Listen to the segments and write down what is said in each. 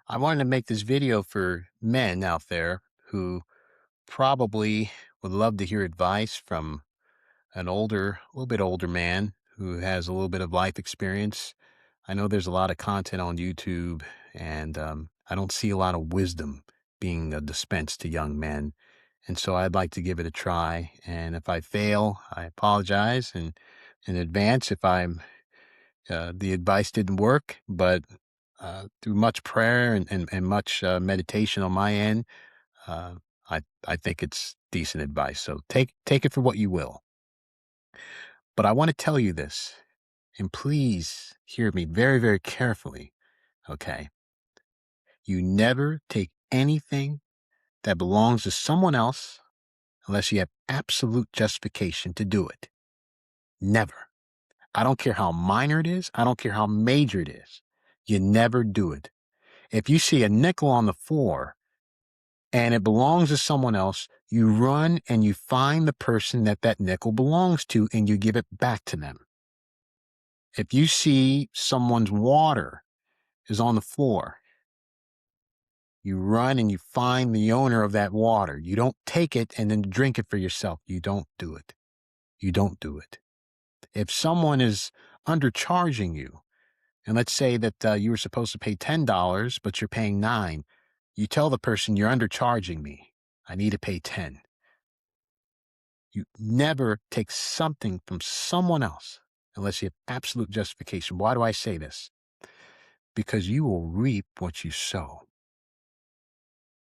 I wanted to make this video for men out there who probably would love to hear advice from a little bit older man who has a little bit of life experience. I know there's a lot of content on YouTube, and I don't see a lot of wisdom being dispensed to young men. And so I'd like to give it a try. And if I fail, I apologize in advance if the advice didn't work, but through much prayer and much meditation on my end, uh, I think it's decent advice. So take it for what you will. But I want to tell you this, and please hear me very, very carefully. Okay. You never take anything that belongs to someone else unless you have absolute justification to do it. Never. I don't care how minor it is. I don't care how major it is. You never do it. If you see a nickel on the floor and it belongs to someone else, you run and you find the person that nickel belongs to and you give it back to them. If you see someone's water is on the floor, you run and you find the owner of that water. You don't take it and then drink it for yourself. You don't do it. You don't do it. If someone is undercharging you, and let's say that you were supposed to pay $10, but you're paying 9, you tell the person you're undercharging me. I need to pay 10. You never take something from someone else unless you have absolute justification. Why do I say this? Because you will reap what you sow.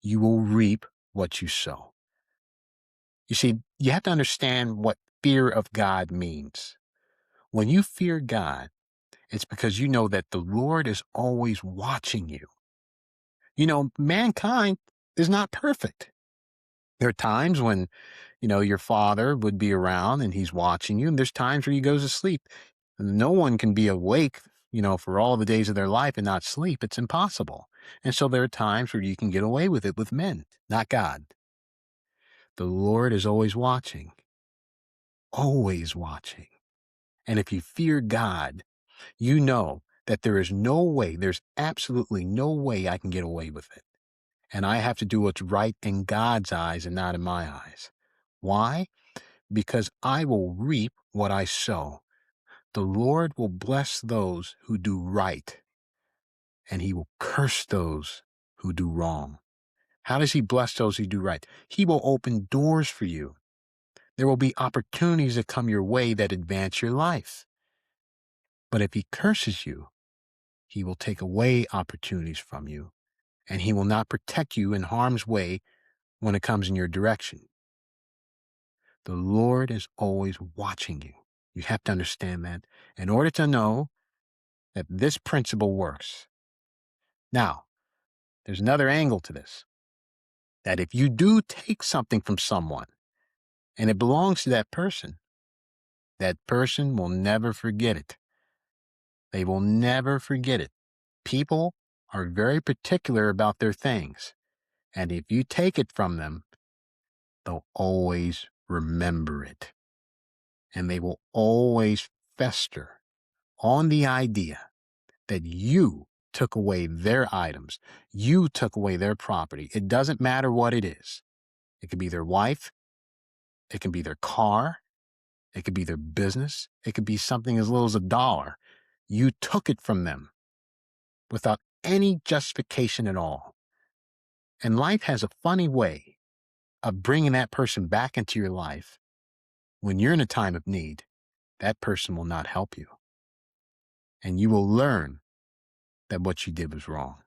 You will reap what you sow. You see, you have to understand what fear of God means. When you fear God, it's because you know that the Lord is always watching you. Mankind is not perfect. There are times when, your father would be around and he's watching you, and there's times where he goes to sleep. No one can be awake, for all the days of their life and not sleep. It's impossible. And so there are times where you can get away with it with men, not God. The Lord is always watching, always watching. And if you fear God, you know that there's absolutely no way I can get away with it. And I have to do what's right in God's eyes and not in my eyes. Why? Because I will reap what I sow. The Lord will bless those who do right, and he will curse those who do wrong. How does he bless those who do right? He will open doors for you. There will be opportunities that come your way that advance your life. But if he curses you, he will take away opportunities from you, and he will not protect you in harm's way when it comes in your direction. The Lord is always watching you. You have to understand that in order to know that this principle works. Now, there's another angle to this, that if you do take something from someone and it belongs to that person will never forget it. They will never forget it. People are very particular about their things. And if you take it from them, they'll always remember it. And they will always fester on the idea that you took away their items. You took away their property. It doesn't matter what it is. It could be their wife. It can be their car. It could be their business. It could be something as little as $1. You took it from them without any justification at all. And life has a funny way of bringing that person back into your life. When you're in a time of need, that person will not help you. And you will learn that what you did was wrong.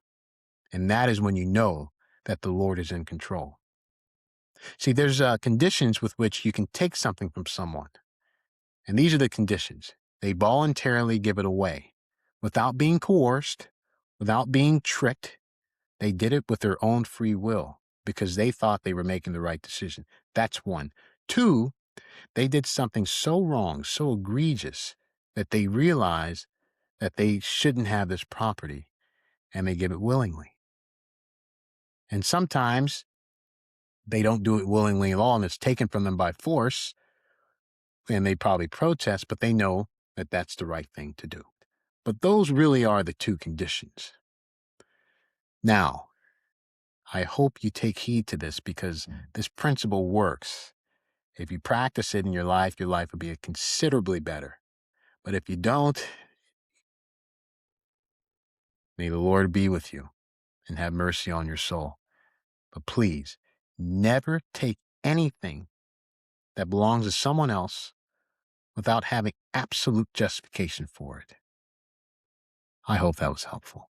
And that is when you know that the Lord is in control. See, there's conditions with which you can take something from someone. And these are the conditions. They voluntarily give it away without being coerced, without being tricked. They did it with their own free will because they thought they were making the right decision. That's one. Two, they did something so wrong, so egregious, that they realized that they shouldn't have this property, and they give it willingly. And sometimes they don't do it willingly at all, and it's taken from them by force, and they probably protest, but they know that that's the right thing to do. But those really are the two conditions. Now, I hope you take heed to this because this principle works. If you practice it in your life will be considerably better. But if you don't, may the Lord be with you and have mercy on your soul. But please, never take anything that belongs to someone else without having absolute justification for it. I hope that was helpful.